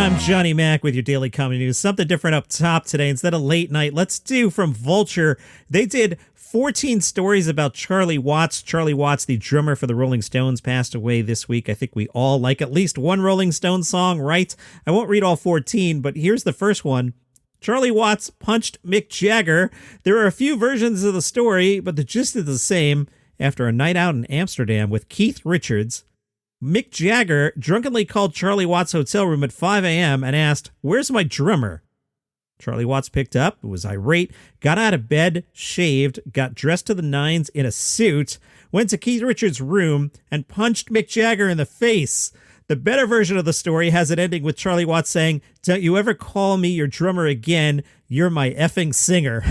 I'm Johnny Mac with your daily comedy news. Something different up top today. Instead of late night, let's do from Vulture. They did 14 stories about Charlie Watts. Charlie Watts, the drummer for the Rolling Stones, passed away this week. I think we all like at least one Rolling Stones song, right? I won't read all 14, but here's the first one. Charlie Watts punched Mick Jagger. There are a few versions of the story, but the gist is the same. After a night out in Amsterdam with Keith Richards, Mick Jagger drunkenly called Charlie Watts' hotel room at 5 a.m. and asked, "Where's my drummer?" Charlie Watts picked up, was irate, got out of bed, shaved, got dressed to the nines in a suit, went to Keith Richards' room, and punched Mick Jagger in the face. The better version of the story has it ending with Charlie Watts saying, "Don't you ever call me your drummer again. You're my effing singer."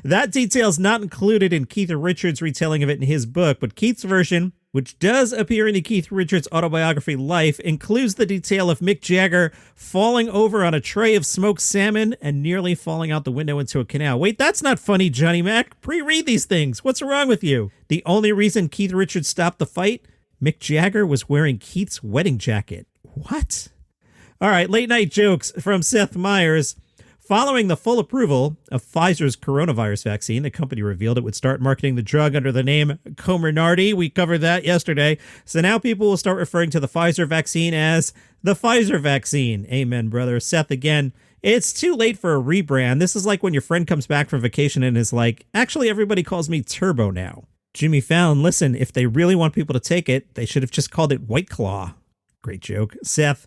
That detail's not included in Keith Richards' retelling of it in his book, but Keith's version, which does appear in the Keith Richards autobiography Life, includes the detail of Mick Jagger falling over on a tray of smoked salmon and nearly falling out the window into a canal. Wait, that's not funny, Johnny Mac. Pre-read these things. What's wrong with you? The only reason Keith Richards stopped the fight? Mick Jagger was wearing Keith's wedding jacket. What? All right, late night jokes from Seth Meyers. Following the full approval of Pfizer's coronavirus vaccine, the company revealed it would start marketing the drug under the name Comirnaty. We covered that yesterday. So now people will start referring to the Pfizer vaccine as the Pfizer vaccine. Amen, brother. Seth again. It's too late for a rebrand. This is like when your friend comes back from vacation and is like, actually, everybody calls me Turbo now. Jimmy Fallon, listen, if they really want people to take it, they should have just called it White Claw. Great joke. Seth,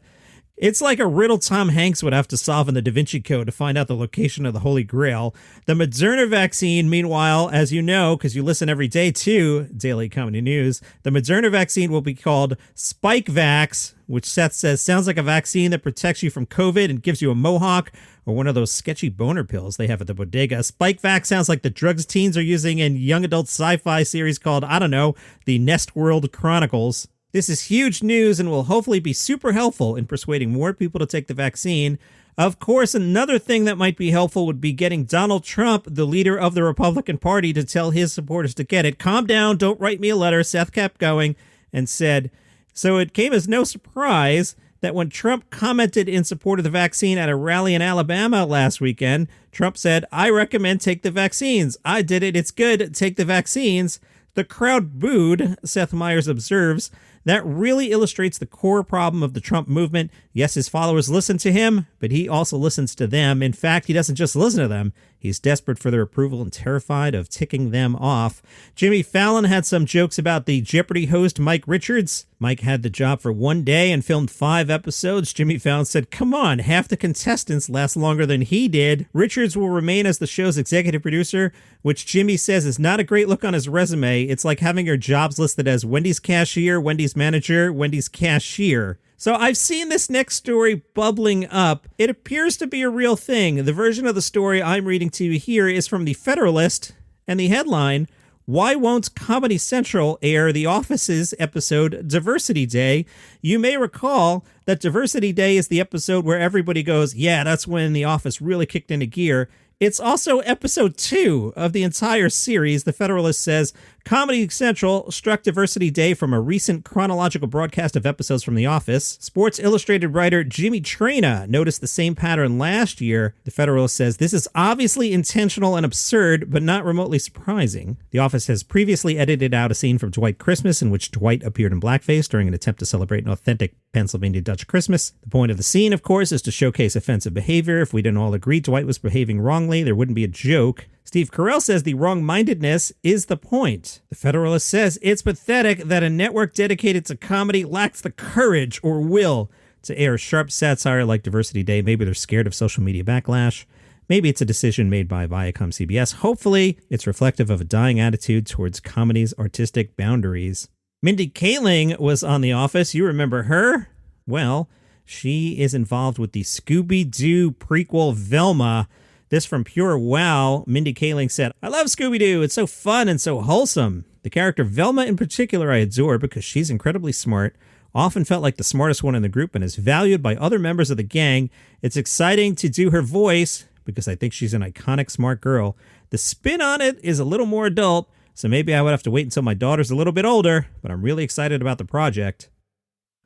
it's like a riddle Tom Hanks would have to solve in the Da Vinci Code to find out the location of the Holy Grail. The Moderna vaccine, meanwhile, as you know, because you listen every day to Daily Comedy News, the Moderna vaccine will be called Spike Vax, which Seth says sounds like a vaccine that protects you from COVID and gives you a mohawk or one of those sketchy boner pills they have at the bodega. Spike Vax sounds like the drugs teens are using in young adult sci-fi series called, I don't know, the Nest World Chronicles. This is huge news and will hopefully be super helpful in persuading more people to take the vaccine. Of course, another thing that might be helpful would be getting Donald Trump, the leader of the Republican Party, to tell his supporters to get it. Calm down, don't write me a letter. Seth kept going and said, so it came as no surprise that when Trump commented in support of the vaccine at a rally in Alabama last weekend, Trump said, "I recommend take the vaccines. I did it. It's good. Take the vaccines." The crowd booed, Seth Meyers observes. That really illustrates the core problem of the Trump movement. Yes, his followers listen to him, but he also listens to them. In fact, he doesn't just listen to them. He's desperate for their approval and terrified of ticking them off. Jimmy Fallon had some jokes about the Jeopardy host Mike Richards. Mike had the job for one day and filmed 5 episodes. Jimmy Fallon said, "Come on, half the contestants last longer than he did." Richards will remain as the show's executive producer, which Jimmy says is not a great look on his resume. It's like having your jobs listed as Wendy's cashier, Wendy's manager, Wendy's cashier. So I've seen this next story bubbling up. It appears to be a real thing. The version of the story I'm reading to you here is from The Federalist, and the headline, "Why Won't Comedy Central Air The Office's episode Diversity Day?" You may recall that Diversity Day is the episode where everybody goes, yeah, that's when The Office really kicked into gear. It's also episode 2 of the entire series. The Federalist says, Comedy Central struck Diversity Day from a recent chronological broadcast of episodes from The Office. Sports Illustrated writer Jimmy Traina noticed the same pattern last year. The Federalist says, this is obviously intentional and absurd, but not remotely surprising. The Office has previously edited out a scene from Dwight Christmas in which Dwight appeared in blackface during an attempt to celebrate an authentic Pennsylvania Dutch Christmas. The point of the scene, of course, is to showcase offensive behavior. If we didn't all agree Dwight was behaving wrongly, there wouldn't be a joke. Steve Carell says the wrong-mindedness is the point. The Federalist says it's pathetic that a network dedicated to comedy lacks the courage or will to air sharp satire like Diversity Day. Maybe they're scared of social media backlash. Maybe it's a decision made by Viacom CBS. Hopefully, it's reflective of a dying attitude towards comedy's artistic boundaries. Mindy Kaling was on The Office. You remember her? Well, she is involved with the Scooby-Doo prequel Velma. This from Pure Wow. Mindy Kaling said, I love Scooby-Doo. It's so fun and so wholesome. The character Velma in particular I adore because she's incredibly smart, often felt like the smartest one in the group, and is valued by other members of the gang. It's exciting to do her voice because I think she's an iconic smart girl. The spin on it is a little more adult, so maybe I would have to wait until my daughter's a little bit older, but I'm really excited about the project.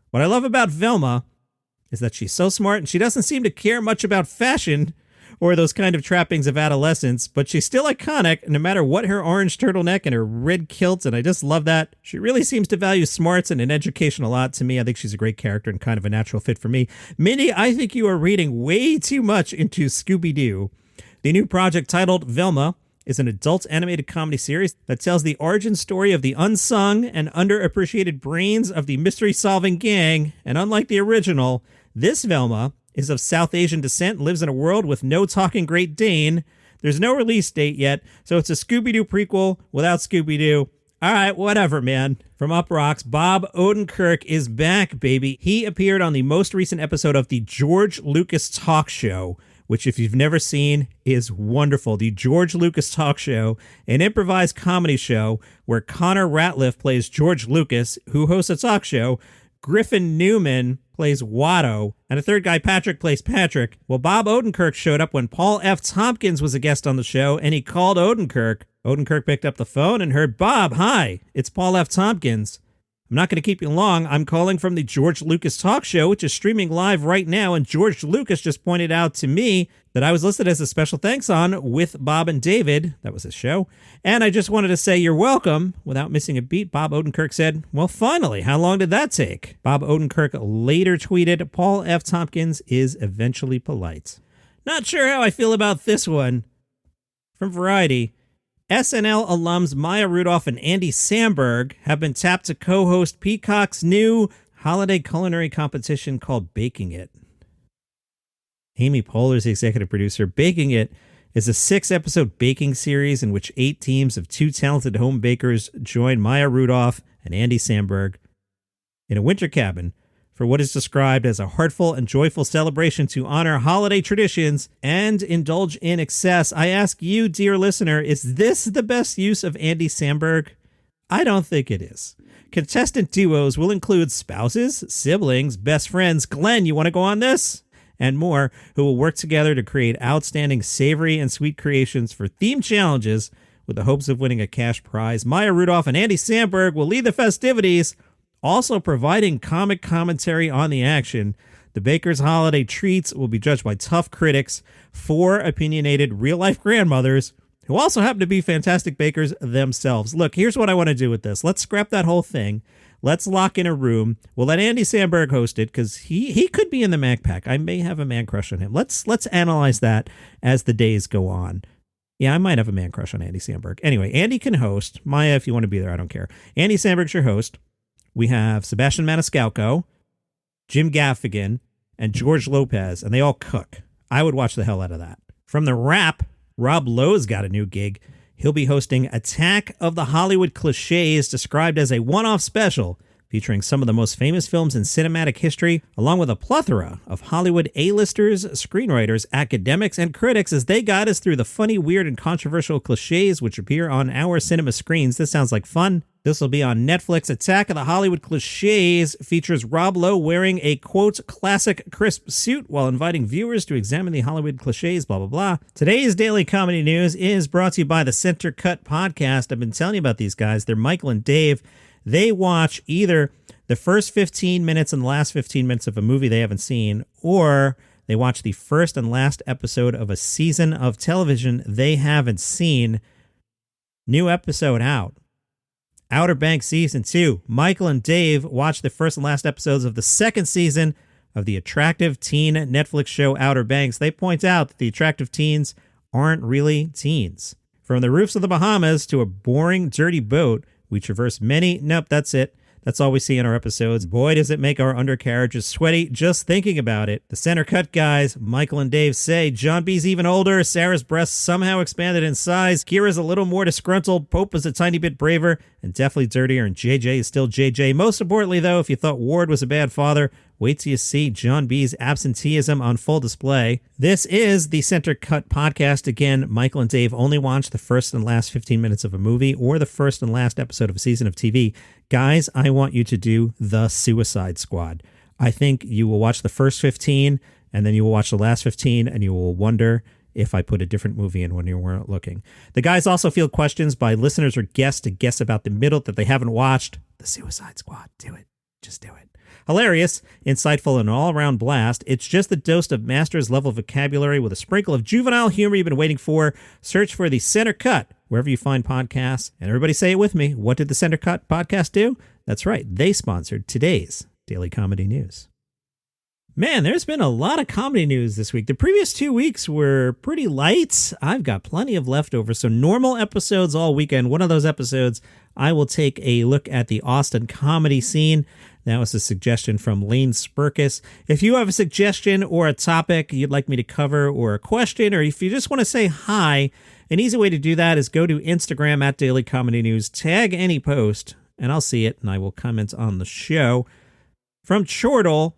What I love about Velma is that she's so smart and she doesn't seem to care much about fashion or those kind of trappings of adolescence, but she's still iconic no matter what her orange turtleneck and her red kilt, and I just love that. She really seems to value smarts and an education a lot. To me, I think she's a great character and kind of a natural fit for me. Mindy, I think you are reading way too much into Scooby-Doo. The new project titled Velma is an adult animated comedy series that tells the origin story of the unsung and underappreciated brains of the mystery-solving gang, and unlike the original, this Velma is of South Asian descent and lives in a world with no talking Great Dane. There's no release date yet, so it's a Scooby-Doo prequel without Scooby-Doo. All right, whatever, man. From Up Rocks, Bob Odenkirk is back, baby. He appeared on the most recent episode of the George Lucas Talk Show, which, if you've never seen, is wonderful. The George Lucas Talk Show, an improvised comedy show where Connor Ratliff plays George Lucas, who hosts a talk show. Griffin Newman plays Watto, and a third guy, Patrick, plays Patrick. Well, Bob Odenkirk showed up when Paul F. Tompkins was a guest on the show, and he called Odenkirk. Odenkirk picked up the phone and heard, "Bob, hi, it's Paul F. Tompkins. I'm not going to keep you long. I'm calling from the George Lucas Talk Show, which is streaming live right now, and George Lucas just pointed out to me that I was listed as a special thanks on With Bob and David." That was his show. "And I just wanted to say you're welcome." Without missing a beat, Bob Odenkirk said, "Well, finally, how long did that take?" Bob Odenkirk later tweeted, "Paul F. Tompkins is eventually polite." Not sure how I feel about this one. From Variety, SNL alums Maya Rudolph and Andy Samberg have been tapped to co-host Peacock's new holiday culinary competition called Baking It. Amy Poehler is the executive producer. Baking It is a 6-episode baking series in which 8 teams of 2 talented home bakers join Maya Rudolph and Andy Samberg in a winter cabin for what is described as a heartful and joyful celebration to honor holiday traditions and indulge in excess. I ask you, dear listener, is this the best use of Andy Samberg? I don't think it is. Contestant duos will include spouses, siblings, best friends, Glenn, you want to go on this? And more, who will work together to create outstanding savory and sweet creations for themed challenges with the hopes of winning a cash prize. Maya Rudolph and Andy Samberg will lead the festivities, also providing comic commentary on the action. The Baker's holiday treats will be judged by tough critics, 4 opinionated real-life grandmothers who also happen to be fantastic bakers themselves. Look, here's what I want to do with this. Let's scrap that whole thing. Let's lock in a room. We'll let Andy Samberg host it because he could be in the Mac Pack. I may have a man crush on him. Let's analyze that as the days go on. Yeah, I might have a man crush on Andy Samberg. Anyway, Andy can host. Maya, if you want to be there, I don't care. Andy Samberg's your host. We have Sebastian Maniscalco, Jim Gaffigan, and George Lopez, and they all cook. I would watch the hell out of that. From The Wrap, Rob Lowe's got a new gig. He'll be hosting Attack of the Hollywood Clichés, described as a one-off special featuring some of the most famous films in cinematic history, along with a plethora of Hollywood A-listers, screenwriters, academics, and critics as they guide us through the funny, weird, and controversial cliches which appear on our cinema screens. This sounds like fun. This will be on Netflix. Attack of the Hollywood Clichés features Rob Lowe wearing a, quote, classic crisp suit while inviting viewers to examine the Hollywood cliches, blah, blah, blah. Today's Daily Comedy News is brought to you by the Center Cut Podcast. I've been telling you about these guys. They're Michael and Dave. They watch either the first 15 minutes and the last 15 minutes of a movie they haven't seen, or they watch the first and last episode of a season of television they haven't seen. New episode out. Outer Banks Season 2. Michael and Dave watched the first and last episodes of the second season of the attractive teen Netflix show Outer Banks. They point out that the attractive teens aren't really teens. From the roofs of the Bahamas to a boring, dirty boat, we traverse many... Nope, that's it. That's all we see in our episodes. Boy, does it make our undercarriages sweaty just thinking about it. The Center Cut guys, Michael and Dave, say John B's even older, Sarah's breasts somehow expanded in size, Kira's a little more disgruntled, Pope is a tiny bit braver, and definitely dirtier, and JJ is still JJ. Most importantly, though, if you thought Ward was a bad father, wait till you see John B's absenteeism on full display. This is the Center Cut Podcast. Again, Michael and Dave only watch the first and last 15 minutes of a movie or the first and last episode of a season of TV. Guys, I want you to do The Suicide Squad. I think you will watch the first 15, and then you will watch the last 15, and you will wonder if I put a different movie in when you weren't looking. The guys also field questions by listeners or guests to guess about the middle that they haven't watched. The Suicide Squad. Do it. Just do it. Hilarious, insightful, and an all-around blast. It's just the dose of master's-level vocabulary with a sprinkle of juvenile humor you've been waiting for. Search for The Center Cut wherever you find podcasts. And everybody say it with me. What did The Center Cut podcast do? That's right. They sponsored today's Daily Comedy News. Man, there's been a lot of comedy news this week. The previous 2 weeks were pretty light. I've got plenty of leftovers, so normal episodes all weekend. One of those episodes, I will take a look at the Austin comedy scene. That was a suggestion from Lane Spurkis. If you have a suggestion or a topic you'd like me to cover, or a question, or if you just want to say hi, an easy way to do that is go to Instagram at Daily Comedy News, tag any post, and I'll see it, and I will comment on the show. From Chortle,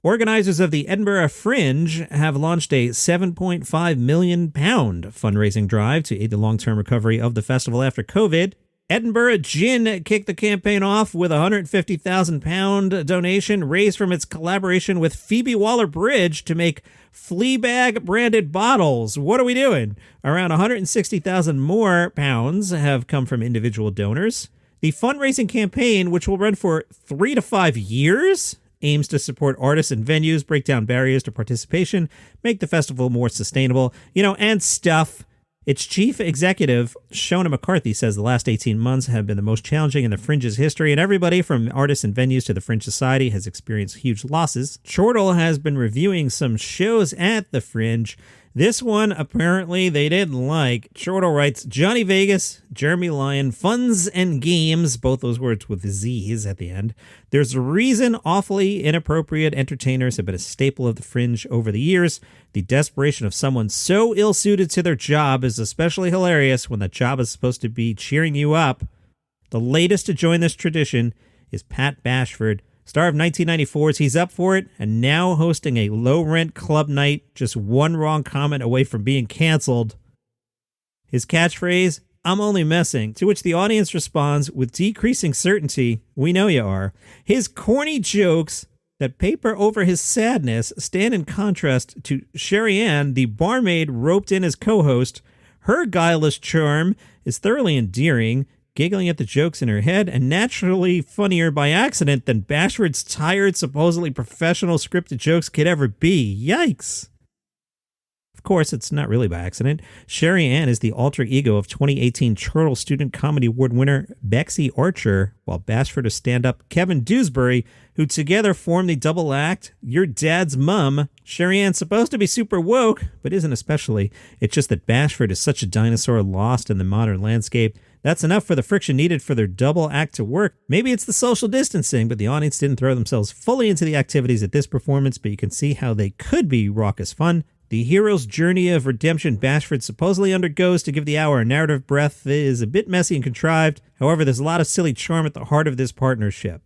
organizers of the Edinburgh Fringe have launched a £7.5 million fundraising drive to aid the long-term recovery of the festival after COVID. Edinburgh Gin kicked the campaign off with a £150,000 donation raised from its collaboration with Phoebe Waller-Bridge to make Fleabag-branded bottles. What are we doing? Around 160,000 more pounds have come from individual donors. The fundraising campaign, which will run for 3 to 5 years, aims to support artists and venues, break down barriers to participation, make the festival more sustainable, and stuff. Its chief executive, Shona McCarthy, says the last 18 months have been the most challenging in the Fringe's history, and everybody from artists and venues to the Fringe Society has experienced huge losses. Chortle has been reviewing some shows at the Fringe. This one, apparently, they didn't like. Chortle writes, Johnny Vegas, Jeremy Lyon, Funds and Games, both those words with Z's at the end. There's a reason awfully inappropriate entertainers have been a staple of the Fringe over the years. The desperation of someone so ill-suited to their job is especially hilarious when that job is supposed to be cheering you up. The latest to join this tradition is Pat Bashford, star of 1994's He's Up For It, and now hosting a low-rent club night, just one wrong comment away from being canceled. His catchphrase, I'm only messing, to which the audience responds with decreasing certainty, we know you are. His corny jokes that paper over his sadness stand in contrast to Sherry Ann, the barmaid roped in as co-host. Her guileless charm is thoroughly endearing, giggling at the jokes in her head, and naturally funnier by accident than Bashford's tired, supposedly professional scripted jokes could ever be. Yikes! Of course, it's not really by accident. Sherry Ann is the alter ego of 2018 Chortle Student Comedy Award winner Bexy Archer, while Bashford is stand-up Kevin Dewsbury, who together form the double act Your Dad's Mum. Sherry Ann's supposed to be super woke, but isn't especially. It's just that Bashford is such a dinosaur lost in the modern landscape. That's enough for the friction needed for their double act to work. Maybe it's the social distancing, but the audience didn't throw themselves fully into the activities at this performance, but you can see how they could be raucous fun. The hero's journey of redemption Bashford supposedly undergoes to give the hour a narrative breath is a bit messy and contrived. However, there's a lot of silly charm at the heart of this partnership.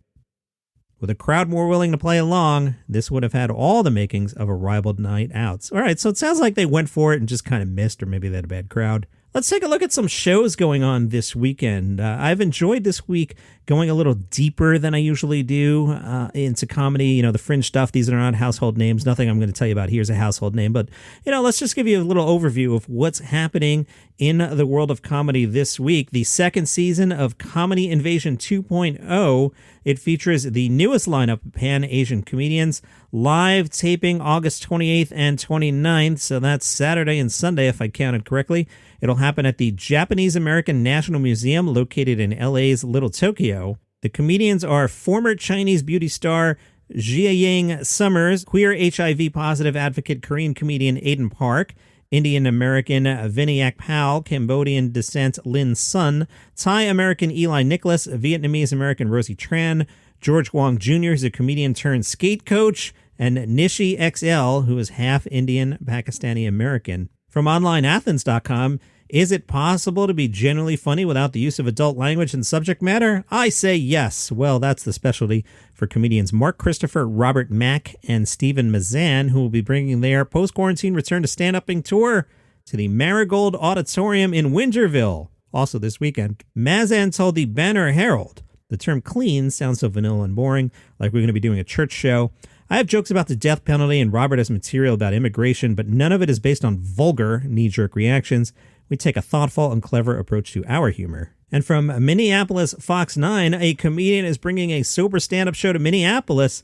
With a crowd more willing to play along, this would have had all the makings of a ribald night out. All right, so it sounds like they went for it and just kind of missed, or maybe they had a bad crowd. Let's take a look at some shows going on this weekend. I've enjoyed this week going a little deeper than I usually do into comedy. The Fringe stuff, these are not household names. Nothing I'm going to tell you about here is a household name. But, let's just give you a little overview of what's happening in the world of comedy this week. The second season of Comedy Invasion 2.0, it features the newest lineup of Pan-Asian comedians. Live taping August 28th and 29th, so that's Saturday and Sunday if I counted correctly. It'll happen at the Japanese American National Museum located in LA's Little Tokyo. The comedians are former Chinese beauty star Jiaying Summers, queer HIV-positive advocate Korean comedian Aiden Park, Indian-American Vinayak Pal, Cambodian descent Lin Sun, Thai-American Eli Nicholas, Vietnamese-American Rosie Tran, George Wong Jr., who's a comedian turned skate coach, and Nishi XL, who is half Indian, Pakistani-American. From OnlineAthens.com, is it possible to be genuinely funny without the use of adult language and subject matter? I say yes. Well, that's the specialty for comedians Mark Christopher, Robert Mack, and Stephen Mazan, who will be bringing their post-quarantine return to stand-upping tour to the Marigold Auditorium in Winterville. Also this weekend, Mazan told the Banner Herald, the term clean sounds so vanilla and boring, like we're going to be doing a church show. I have jokes about the death penalty, and Robert has material about immigration, but none of it is based on vulgar, knee-jerk reactions. We take a thoughtful and clever approach to our humor. And from Minneapolis, Fox 9, a comedian is bringing a sober stand-up show to Minneapolis.